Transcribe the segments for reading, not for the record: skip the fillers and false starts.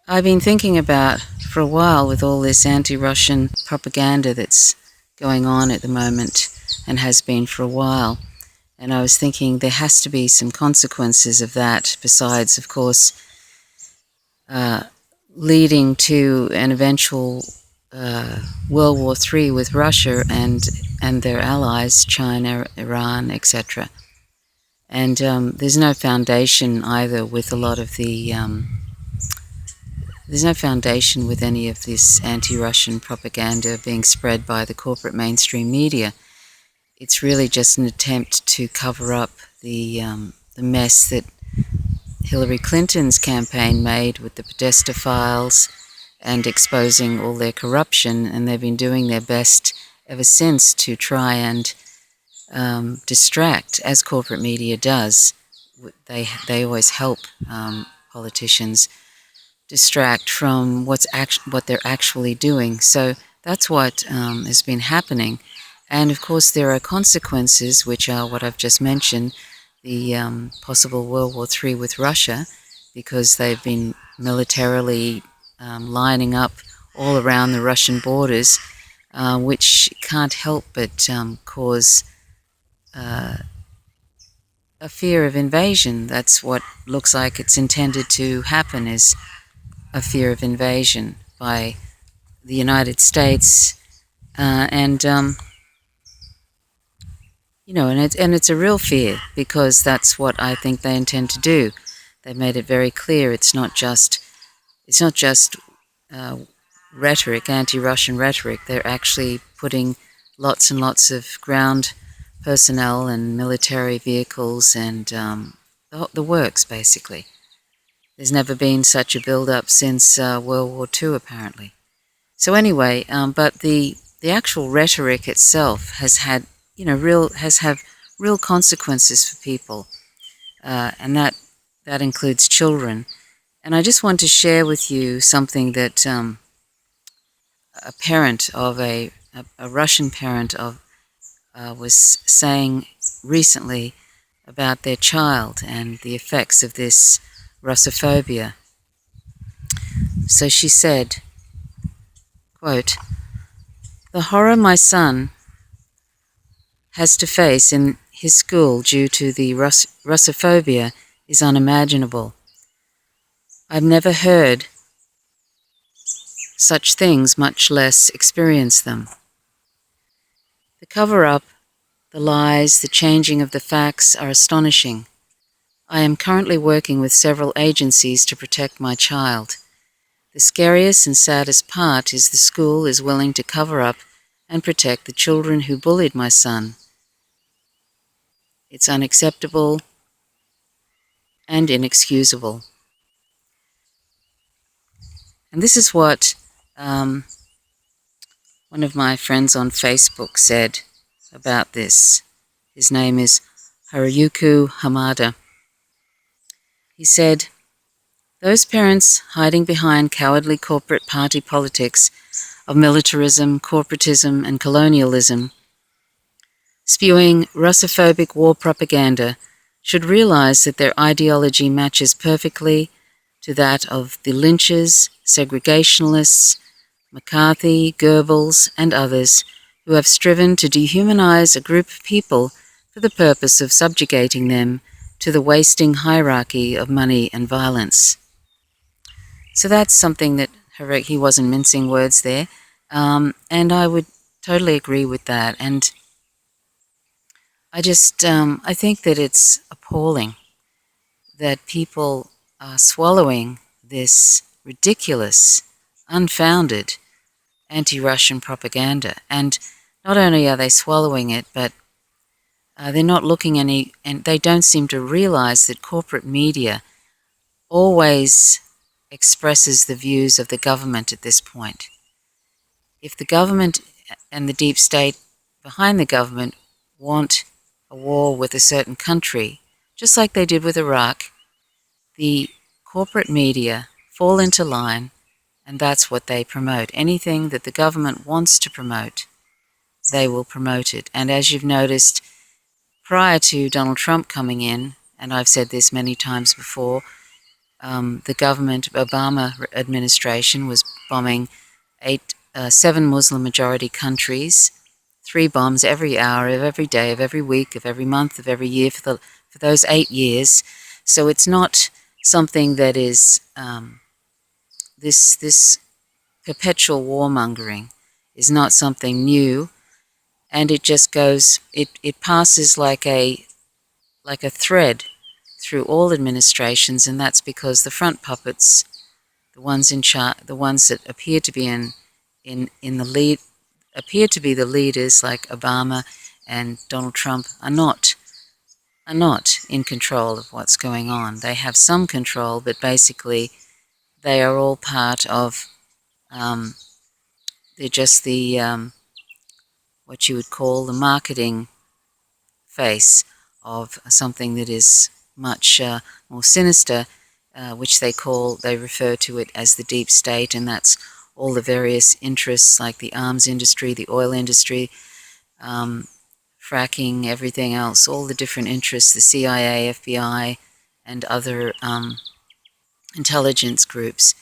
I've been thinking about for a while with all this anti-Russian propaganda that's going on at the moment and has been for a while. And I was thinking there has to be some consequences of that besides, of course, leading to an eventual World War III with Russia and their allies, China, Iran, etc. And there's no foundation either with a lot of the there's no foundation with any of this anti-Russian propaganda being spread by the corporate mainstream media. It's really just an attempt to cover up the mess that Hillary Clinton's campaign made with the Podesta files and exposing all their corruption, and they've been doing their best ever since to try and distract, as corporate media does. They always help politicians distract from what they're actually doing. So that's what has been happening. And of course there are consequences, which are what I've just mentioned, the possible World War III with Russia, because they've been militarily lining up all around the Russian borders, which can't help but cause a fear of invasion. That's what looks like it's intended to happen, is a fear of invasion by the United States, and it's a real fear, because that's what I think they intend to do. They made it very clear it's not just rhetoric, anti-Russian rhetoric. They're actually putting lots and lots of ground personnel and military vehicles and the works, basically. There's never been such a build-up since World War II, apparently. So anyway, but the actual rhetoric itself has had, real consequences for people, and that includes children. And I just want to share with you something that a parent of a Russian parent of was saying recently about their child and the effects of this Russophobia. So she said, quote, "The horror my son has to face in his school due to the Russophobia is unimaginable. I've never heard such things, much less experienced them. The cover-up, the lies, the changing of the facts are astonishing. I am currently working with several agencies to protect my child. The scariest and saddest part is the school is willing to cover up and protect the children who bullied my son. It's unacceptable and inexcusable." And this is what one of my friends on Facebook said about this. His name is Hiroyuki Hamada. He said, "Those parents hiding behind cowardly corporate party politics of militarism, corporatism, and colonialism, spewing Russophobic war propaganda, should realize that their ideology matches perfectly to that of the lynchers, segregationists, McCarthy, Goebbels, and others who have striven to dehumanize a group of people for the purpose of subjugating them to the wasting hierarchy of money and violence." So that's something that he wasn't mincing words there, and I would totally agree with that. And I think that it's appalling that people are swallowing this ridiculous, unfounded anti-Russian propaganda. And not only are they swallowing it, but they're not looking and they don't seem to realize that corporate media always expresses the views of the government at this point. If the government and the deep state behind the government want a war with a certain country, just like they did with Iraq, the corporate media fall into line, and that's what they promote. Anything that the government wants to promote, they will promote it. And as you've noticed, prior to Donald Trump coming in, and I've said this many times before, the government, Obama administration, was bombing 7 Muslim-majority countries, 3 bombs every hour of every day of every week of every month of every year for those 8 years. So it's not something that is this perpetual warmongering is not something new, and it just goes. It passes like a thread through all administrations, and that's because the front puppets, the ones in charge, the ones that appear to be in the lead, appear to be the leaders, like Obama and Donald Trump, are not in control of what's going on. They have some control, but basically they are all part of. They're just the what you would call the marketing face of something that is much more sinister, which they refer to it as the deep state, and that's all the various interests like the arms industry, the oil industry, fracking, everything else, all the different interests, the CIA, FBI, and other intelligence groups.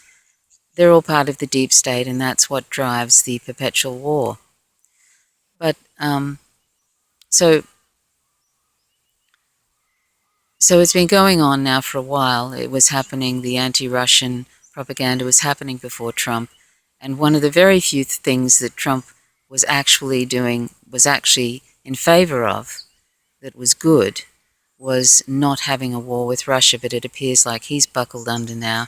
They're all part of the deep state, and that's what drives the perpetual war. But so it's been going on now for a while. It was happening, the anti-Russian propaganda was happening before Trump, and one of the very few things that Trump was actually doing, was actually in favor of, that was good, was not having a war with Russia, but it appears like he's buckled under now,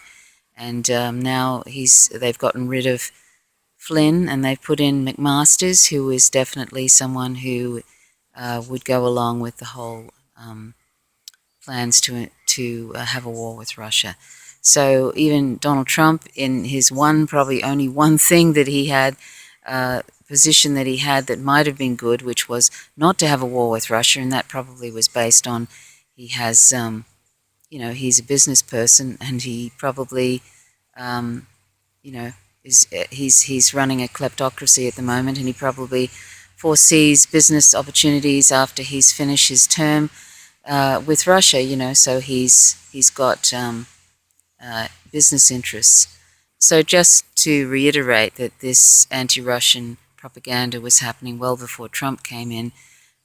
and now they've gotten rid of Flynn, and they've put in McMaster's, who is definitely someone who would go along with the whole plans to have a war with Russia. So even Donald Trump, in his probably only one thing that he had, position that he had that might have been good, which was not to have a war with Russia, and that probably was based on he has, he's a business person, and he probably, he's running a kleptocracy at the moment, and he probably foresees business opportunities after he's finished his term with Russia, so he's got business interests. So just to reiterate that this anti-Russian propaganda was happening well before Trump came in,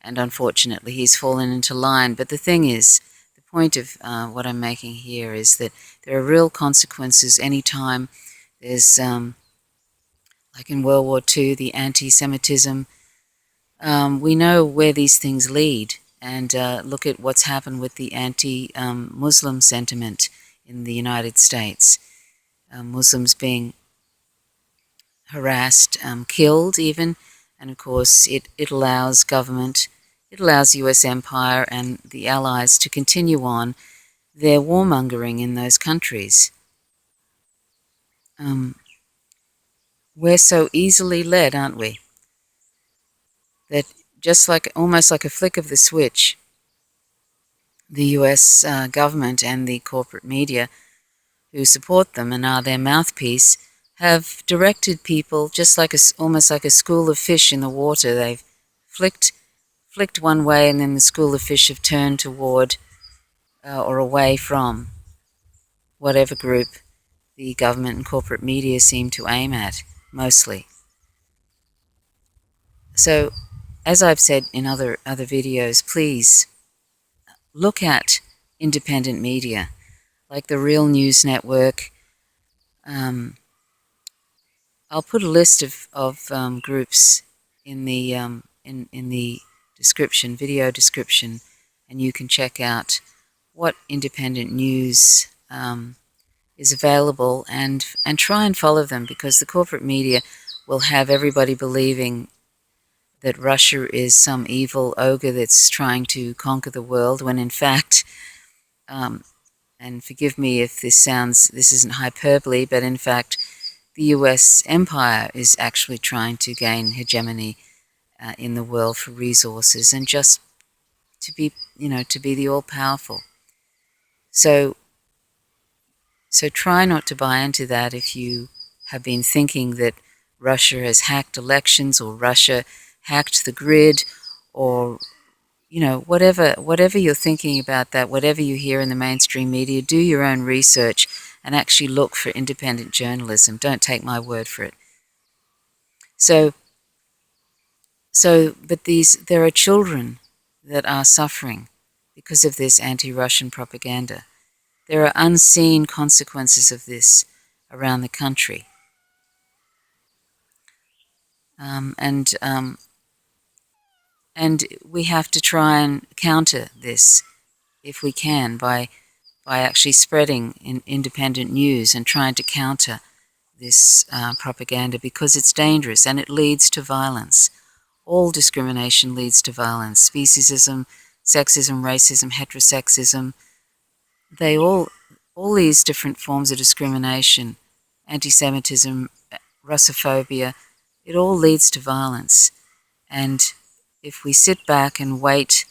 and unfortunately he's fallen into line. But the thing is, the point of what I'm making here is that there are real consequences any time there's, like in World War II, the anti-Semitism. We know where these things lead, and look at what's happened with the anti-Muslim sentiment in the United States. Muslims being harassed, killed even, and of course it allows government, it allows US empire and the allies to continue on their warmongering in those countries. We're so easily led, aren't we? That just almost like a flick of the switch, the US government and the corporate media who support them and are their mouthpiece have directed people just like almost like a school of fish in the water. They've flicked one way, and then the school of fish have turned toward or away from whatever group the government and corporate media seem to aim at, mostly. So, as I've said in other videos, please look at independent media, like the Real News Network. I'll put a list of groups in the in the description, video description, and you can check out what independent news is available and try and follow them, because the corporate media will have everybody believing that Russia is some evil ogre that's trying to conquer the world, when in fact, and forgive me if this isn't hyperbole, but in fact the US empire is actually trying to gain hegemony in the world for resources and just to be the all-powerful. So try not to buy into that if you have been thinking that Russia has hacked elections, or Russia hacked the grid, or whatever you're thinking about that, whatever you hear in the mainstream media, do your own research and actually look for independent journalism. Don't take my word for it. But there are children that are suffering because of this anti-Russian propaganda. There are unseen consequences of this around the country. And we have to try and counter this if we can by actually spreading independent news and trying to counter this propaganda, because it's dangerous and it leads to violence. All discrimination leads to violence. Speciesism, sexism, racism, heterosexism, all these different forms of discrimination, anti-Semitism, Russophobia, it all leads to violence. And if we sit back and wait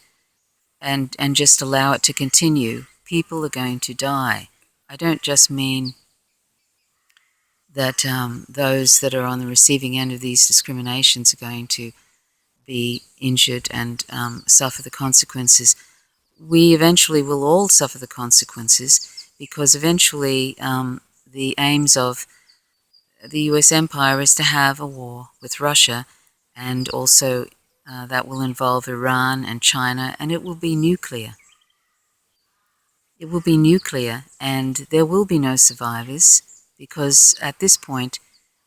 and just allow it to continue, people are going to die. I don't just mean that those that are on the receiving end of these discriminations are going to be injured and suffer the consequences. We eventually will all suffer the consequences, because eventually the aims of the US empire is to have a war with Russia, and also that will involve Iran and China, and it will be nuclear. It will be nuclear, and there will be no survivors, because at this point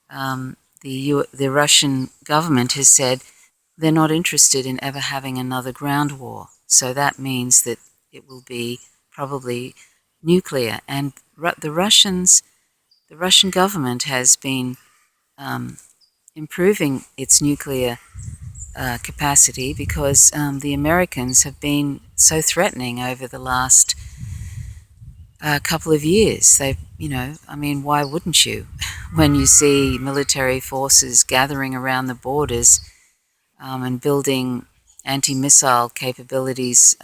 the Russian government has said they're not interested in ever having another ground war. So that means that it will be probably nuclear. And the Russian government has been improving its nuclear capacity, because the Americans have been so threatening over the last couple of years. Why wouldn't you? When you see military forces gathering around the borders and building anti-missile capabilities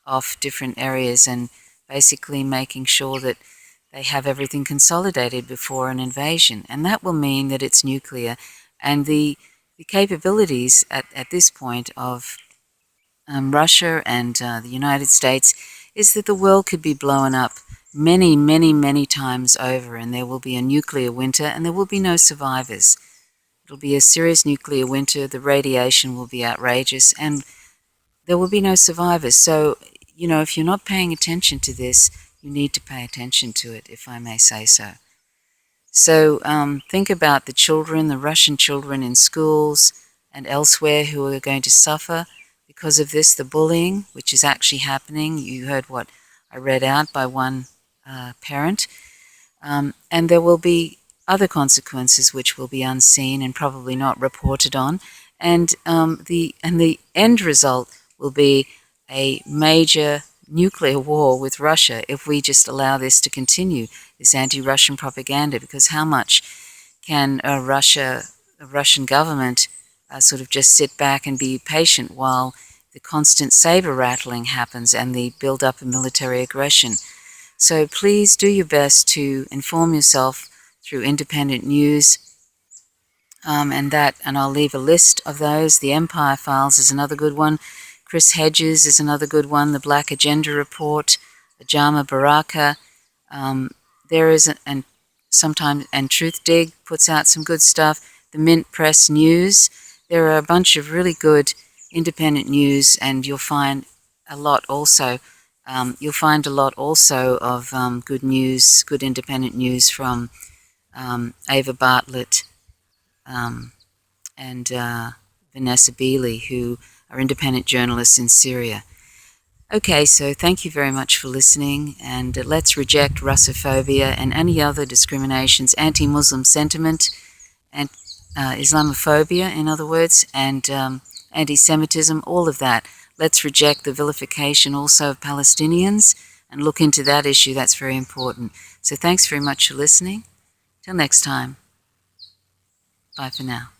off different areas, and basically making sure that they have everything consolidated before an invasion. And that will mean that it's nuclear. And the capabilities at this point of Russia and the United States is that the world could be blown up many, many, many times over, and there will be a nuclear winter, and there will be no survivors. It'll be a serious nuclear winter, the radiation will be outrageous, and there will be no survivors. So, if you're not paying attention to this, you need to pay attention to it, if I may say so. So think about the children, the Russian children in schools and elsewhere who are going to suffer because of this, the bullying, which is actually happening. You heard what I read out by one parent. And there will be other consequences which will be unseen and probably not reported on. And the end result will be a major nuclear war with Russia if we just allow this to continue, this anti-Russian propaganda, because how much can a Russian government sort of just sit back and be patient while the constant saber rattling happens and the build-up of military aggression? So please do your best to inform yourself through independent news, and I'll leave a list of those. The Empire Files is another good one. Chris Hedges is another good one. The Black Agenda Report, Ajamu, Baraka. There is and Truth Dig puts out some good stuff. The Mint Press News. There are a bunch of really good independent news, and you'll find a lot also. You'll find a lot also of good news, good independent news from Ava Bartlett and Vanessa Beeley, who are independent journalists in Syria. Okay, so thank you very much for listening, and let's reject Russophobia and any other discriminations, anti-Muslim sentiment, and Islamophobia, in other words, and anti-Semitism, all of that. Let's reject the vilification also of Palestinians and look into that issue. That's very important. So thanks very much for listening. Till next time. Bye for now.